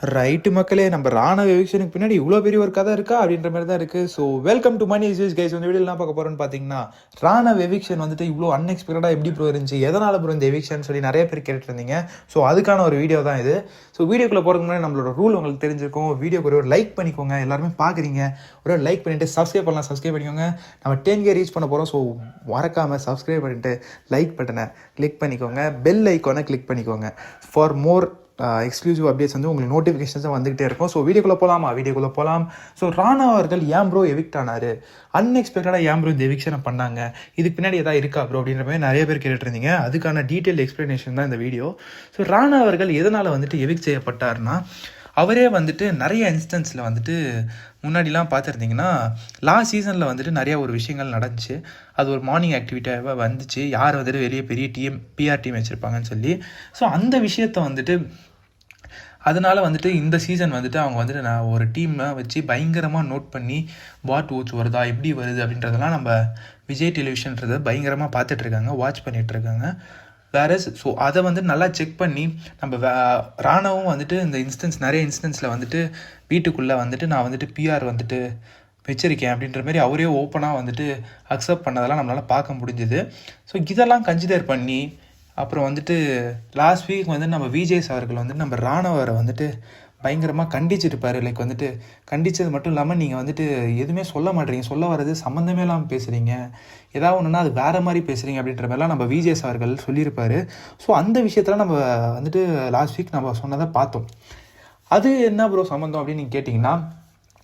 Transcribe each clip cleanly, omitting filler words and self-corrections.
Right மக்களே, நம்ம ராணுவ எவிக்ஷனுக்கு பின்னாடி இவ்வளோ பெரிய ஒரு கதை இருக்கா அப்படின்ற மாதிரி தான் இருக்குது. So welcome to money issues guys. இந்த வீடியோ என்ன பார்க்க போகிறோன்னு பார்த்தீங்கன்னா, ராணுவ எவிக்ஷன் வந்துட்டு இவ்வளோ அன்எக்ஸ்பெக்டடாக எப்படி ப்ரோ இருந்துச்சு, எதனால் ப்ரோ இந்த எவிக்ஷன் சொல்லி நிறைய பேர் கேட்டுட்டு இருந்தீங்க. ஸோ அதுக்கான ஒரு வீடியோ தான் இது. ஸோ வீடியோக்குள்ளே போகிறதுக்கு முன்னாடி நம்மளோட ரூல் உங்களுக்கு தெரிஞ்சிருக்கும். வீடியோக்கு ஒரு லைக் பண்ணிக்கோங்க. எல்லாருமே பார்க்குறீங்க, ஒரு லைக் பண்ணிவிட்டு சப்ஸ்கிரைப் பண்ணலாம், சப்ஸ்கிரைப் பண்ணிக்கோங்க. நம்ம 10K ரீச் பண்ண போகிறோம். ஸோ மறக்காமல் சப்ஸ்கிரைப் பண்ணிவிட்டு லைக் பட்டனை கிளிக் பண்ணிக்கோங்க, பெல் ஐக்கானை கிளிக் பண்ணிக்கோங்க. ஃபார் மோர் எக்ஸ்க்ளூசிவ் அப்டேட்ஸ் வந்து உங்களுக்கு நோட்டிஃபிகேஷன்ஸாக வந்துகிட்டே இருக்கும். ஸோ வீடியோக்குள்ளே போகலாம். ஸோ ராணா அவர்கள் ஏன் ப்ரோ எவிக்ட் ஆனார், அன்எக்ஸ்பெக்டடாக ஏன் ப்ரோ இந்த எவிக்ஷனை பண்ணாங்க, இதுக்கு பின்னாடி எதாவது இருக்கா ப்ரோ அப்படின்ற மாதிரி நிறைய பேர் கேட்டுருந்தீங்க. அதுக்கான டீட்டெயில் எக்ஸ்ப்ளனேஷன் தான் இந்த வீடியோ. ஸோ ராணா அவர்கள் எதனால் வந்துட்டு எவிக்ட் செய்யப்பட்டார்னா, அவரே வந்துட்டு நிறைய இன்ஸ்டன்ஸில் வந்துட்டு முன்னாடிலாம் பார்த்துருந்தீங்கன்னா லாஸ்ட் சீசனில் வந்துட்டு நிறையா ஒரு விஷயங்கள் நடந்துச்சு. அது ஒரு மார்னிங் ஆக்டிவிட்டியாக வந்துச்சு, யார் வந்துட்டு வெளியே பெரிய பிஆர் டீம் வச்சுருப்பாங்கன்னு சொல்லி. ஸோ அந்த விஷயத்தை வந்துட்டு அதனால் வந்துட்டு இந்த சீசன் வந்துட்டு அவங்க வந்துட்டு நான் ஒரு டீமை வச்சு பயங்கரமாக நோட் பண்ணி வாட் ஓட்ஸ் வருதா, எப்படி வருது அப்படின்றதெல்லாம் நம்ம விஜய் டெலிவிஷன்றதை பயங்கரமாக பார்த்துட்ருக்காங்க, வாட்ச் பண்ணிகிட்ருக்காங்க. ஸோ அதை வந்து நல்லா செக் பண்ணி நம்ம ராணுவம் வந்துட்டு இந்த நிறைய இன்ஸ்டன்ஸில் வந்துட்டு வீட்டுக்குள்ளே வந்துட்டு நான் வந்துட்டு பிஆர் வந்துட்டு வச்சிருக்கேன் அப்படின்ற மாதிரி அவரே ஓப்பனாக வந்துட்டு அக்செப்ட் பண்ணதெல்லாம் நம்மளால் பார்க்க முடிஞ்சுது. ஸோ இதெல்லாம் கன்சிடர் பண்ணி அப்புறம் வந்துட்டு லாஸ்ட் வீக் வந்து நம்ம விஜய் அவர்கள் வந்து நம்ம ராணுவரை வந்துட்டு பயங்கரமாக கண்டிச்சிருப்பார். லைக் வந்துட்டு கண்டித்தது மட்டும் இல்லாமல் நீங்கள் வந்துட்டு எதுவுமே சொல்ல மாட்டேறீங்க, சொல்ல வர்றது சம்மந்தமே இல்லாமல் பேசுகிறீங்க, ஏதாவது ஒன்றுனா அது வேறு மாதிரி பேசுகிறீங்க அப்படின்ற மாதிரிலாம் நம்ம விஜய் அவர்கள் சொல்லியிருப்பார். ஸோ அந்த விஷயத்தில் நம்ம வந்துட்டு லாஸ்ட் வீக் நம்ம சொன்னதை பார்த்தோம். அது என்ன ப்ரோ சம்மந்தம் அப்படின்னு நீங்கள் கேட்டிங்கன்னா,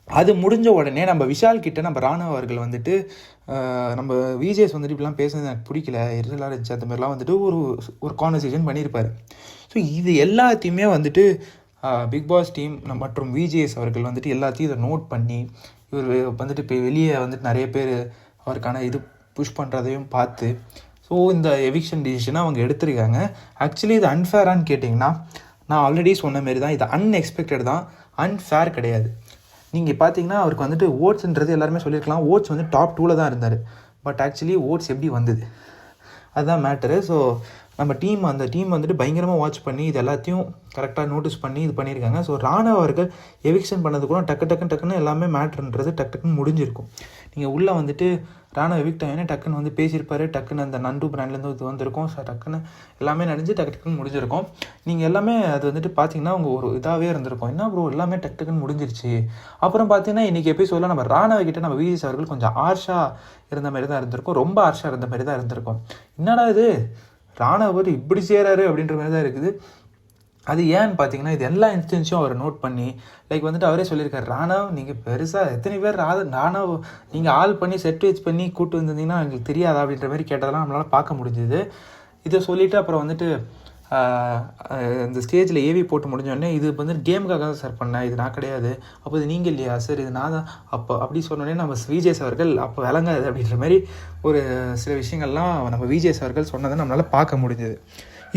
அது முடிஞ்ச உடனே நம்ம விஷால் கிட்ட நம்ம ராணுவ அவர்கள் வந்துட்டு நம்ம விஜேஸ் வந்துட்டு இப்படிலாம் பேசுறது எனக்கு பிடிக்கல, எரிச்சலாக இருந்துச்சு, அந்த மாதிரிலாம் வந்துட்டு ஒரு கான்வர்சேஷன் பண்ணியிருப்பார். ஸோ இது எல்லாத்தையுமே வந்துட்டு பிக் பாஸ் டீம் மற்றும் விஜேஎஸ் அவர்கள் வந்துட்டு எல்லாத்தையும் இதை நோட் பண்ணி இவர் வந்துட்டு இப்போ வெளியே வந்துட்டு நிறைய பேர் அவருக்கான இது புஷ் பண்ணுறதையும் பார்த்து ஸோ இந்த எவிக்ஷன் டிசிஷனை அவங்க எடுத்திருக்காங்க. ஆக்சுவலி இது அன்ஃபேரான்னு கேட்டிங்கன்னா, நான் ஆல்ரெடி சொன்ன மாரி தான், இது அன்எக்ஸ்பெக்டட் தான், அன்ஃபேர் கிடையாது. நீங்கள் பார்த்தீங்கன்னா அவருக்கு வந்துட்டு ஓட்ஸ்ன்றது எல்லாருமே சொல்லியிருக்கலாம், ஓட்ஸ் வந்து டாப் 2ல் தான் இருந்தார். பட் ஆக்சுவலி ஓட்ஸ் எப்படி வந்தது அதுதான் மேட்டரு. ஸோ நம்ம அந்த டீம் வந்துட்டு பயங்கரமாக வாட்ச் பண்ணி இது எல்லாத்தையும் கரெக்டாக நோட்டீஸ் பண்ணி இது பண்ணியிருக்காங்க. ஸோ ராணுவ அவர்கள் எவிக்ஷன் பண்ணது கூட டக்குன்னு எல்லாமே மேட்ருன்றது டக்குன்னு முடிஞ்சிருக்கும். நீங்கள் உள்ளே வந்துட்டு ராணுவ எவிக்ட் ஆகினே டக்குன்னு வந்து பேசியிருப்பார், டக்குன்னு அந்த நண்டு பிராண்ட்லேருந்து இது வந்திருக்கும். ஸோ டக்குன்னு எல்லாமே நடந்து டக்குன்னு முடிஞ்சிருக்கும். நீங்கள் எல்லாமே அது வந்துட்டு பார்த்தீங்கன்னா உங்கள் ஒரு இதாகவே இருந்திருக்கும், என்ன ப்ரோ எல்லாமே டக்குன்னு முடிஞ்சிருச்சு. அப்புறம் பார்த்தீங்கன்னா இன்றைக்கி எபிசோடில் நம்ம ராணுவ கிட்ட நம்ம விஜய் அவர்கள் கொஞ்சம் ஆர்ஷாக இருந்த மாதிரி தான் இருந்திருக்கும், ரொம்ப ஆர்ஷாக இருந்த மாதிரி தான் இருந்திருக்கும். என்னடா இது ராணுவர் இப்படி செய்கிறாரு அப்படின்ற மாதிரி தான் இருக்குது. அது ஏன்னு பார்த்தீங்கன்னா இது எல்லா இன்ஸ்டன்ஸையும் அவர் நோட் பண்ணி லைக் வந்துட்டு அவரே சொல்லியிருக்காரு, ராணுவ நீங்கள் பெருசாக எத்தனை பேர் ராணுவ நீங்கள் ஆள் பண்ணி செட் வச்சு பண்ணி கூப்பிட்டு வந்திருந்தீங்கன்னா எங்களுக்கு தெரியாதா அப்படின்ற மாதிரி கேட்டதெல்லாம் நம்மளால் பார்க்க முடிஞ்சுது. இதை சொல்லிவிட்டு அப்புறம் வந்துட்டு இந்த ஸ்டேஜில் ஏவி போட்டு முடிஞ்சோடனே இது வந்து கேமுக்காக தான் சார் பண்ணேன், இது நான் கிடையாது, அப்போ இது நீங்கள் இல்லையா சார், இது நான் தான், அப்போ அப்படி சொன்னோடனே நம்ம விஜய் அவர்கள் அப்போ விளங்காது அப்படின்ற மாதிரி ஒரு சில விஷயங்கள்லாம் நம்ம விஜய் அவர்கள் சொன்னதை நம்மளால் பார்க்க முடிஞ்சது.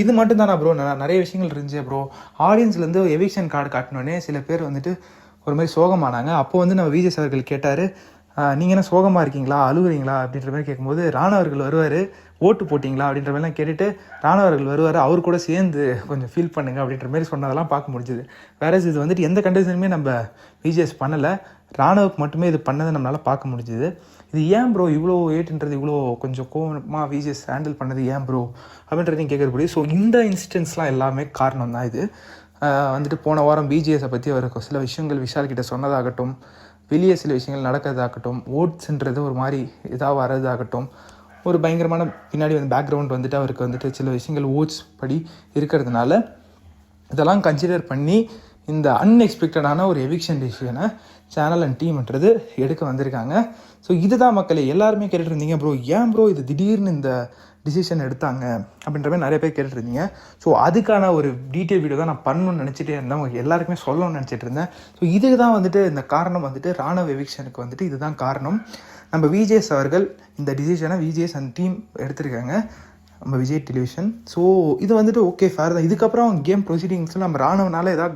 இது மட்டும் தானா ப்ரோ, நிறைய விஷயங்கள் இருந்துச்சு ப்ரோ. ஆடியன்ஸ்லேருந்து எவிக்ஷன் கார்டு காட்டினோடனே சில பேர் வந்துட்டு ஒரு மாதிரி சோகமானாங்க. அப்போது வந்து நம்ம விஜய் அவர்கள் கேட்டார், நீங்கள் என்ன சோகமாக இருக்கீங்களா, அழுகுறீங்களா அப்படின்ற மாதிரி கேட்கும்போது ராணுவர்கள் வருவார், ஓட்டு போட்டிங்களா அப்படின்ற மாதிரிலாம் கேட்டுட்டு ராணுவர்கள் வருவார், அவர் கூட சேர்ந்து கொஞ்சம் ஃபீல் பண்ணுங்கள் அப்படின்ற மாதிரி சொன்னதெல்லாம் பார்க்க முடிஞ்சுது. வேறு இது வந்துட்டு எந்த கண்டிஷனுமே நம்ம விஜேஎஸ் பண்ணலை, ராணுவுக்கு மட்டுமே இது பண்ணதை நம்மளால் பார்க்க முடிஞ்சுது. இது ஏன் ப்ரோ இவ்வளோ ஏட்டுன்றது இவ்வளோ கொஞ்சம் கோவமாக விஜேஎஸ் ஹேண்டில் பண்ணது ஏன் ப்ரோ அப்படின்றதையும் கேட்குறபடி. ஸோ இந்த இன்ஸ்டன்ஸ்லாம் எல்லாமே காரணம் தான். இது வந்துட்டு போன வாரம் பிஜிஎஸை பற்றி அவர் சில விஷயங்கள் விஷால் கிட்ட சொன்னதாகட்டும், வெளியே சில விஷயங்கள் நடக்கிறதாகட்டும், ஓட்ஸ்ன்றது ஒரு மாதிரி இதாக வர்றதாகட்டும், ஒரு பயங்கரமான பின்னாடி வந்து பேக்ரவுண்ட் வந்துட்டு அவருக்கு வந்துட்டு சில விஷயங்கள் ஓட்ஸ் படி இருக்கிறதுனால இதெல்லாம் கன்சிடர் பண்ணி இந்த அன்எக்ஸ்பெக்டடான ஒரு எவிக்ஷன் டிசிஷனை சேனல் அண்ட் டீம்ன்றது எடுக்க வந்திருக்காங்க. ஸோ இதுதான் மக்களே எல்லாருமே கேட்டுருந்தீங்க, ப்ரோ ஏன் ப்ரோ இது திடீர்னு இந்த டிசிஷன் எடுத்தாங்க அப்படின்ற மாதிரி நிறைய பேர் கேட்டுருந்தீங்க. ஸோ அதுக்கான ஒரு டீட்டெயில் வீடியோ தான் நான் பண்ணணும்னு நினச்சிட்டே இருந்தேன், உங்களுக்கு எல்லாருக்குமே சொல்லணும்னு நினச்சிட்டு இருந்தேன். ஸோ இதுக்கு தான் வந்துட்டு இந்த காரணம் வந்துட்டு ராணுவ எவிக்ஷனுக்கு வந்துட்டு இதுதான் காரணம். நம்ம விஜேஎஸ் அவர்கள் இந்த டிசிஷனை விஜேஎஸ் அண்ட் டீம் எடுத்திருக்காங்க, நம்ம விஜய் டெலிவிஷன். ஸோ இது வந்துட்டு ஓகே ஃபேர் தான். இதுக்கப்புறம் கேம் ப்ரொசீடிங்ஸில் நம்ம ராணுவனால ஏதாவது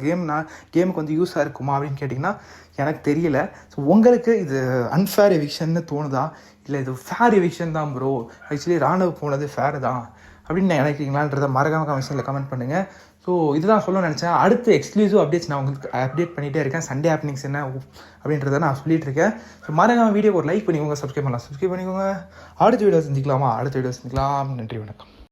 கேமுக்கு வந்து யூஸாக இருக்குமா அப்படின்னு கேட்டிங்கன்னா எனக்கு தெரியல. ஸோ உங்களுக்கு இது அன்ஃபேர் எவிக்ஷன்னு தோணுதா, இல்லை இது ஃபேர் எவிக்ஷன் தான் ப்ரோ, ஆக்சுவலி ராணுவ போனது ஃபேர் தான் அப்படின்னு நினைக்கிறீங்களான்றதை மறக்காம கமெண்ட்ஸில் கமெண்ட் பண்ணுங்கள். ஸோ இதுதான் சொல்ல நினச்சேன். அடுத்து எக்ஸ்க்ளூசிவ் அப்டேட்ஸ் நான் உங்களுக்கு அப்டேட் பண்ணிகிட்டே இருக்கேன். சண்டே ஹேப்பனிங்ஸ் என்ன அப்படின்றத நான் சொல்லிட்டு இருக்கேன். ஸோ மறக்காம வீடியோக்கு ஒரு லைக் பண்ணிக்கோங்க, சப்ஸ்கிரைப் பண்ணிக்கோங்க. அடுத்த வீடியோ செஞ்சுக்கலாமா? அடுத்த வீடியோ செஞ்சுக்கலாம். நன்றி, வணக்கம்.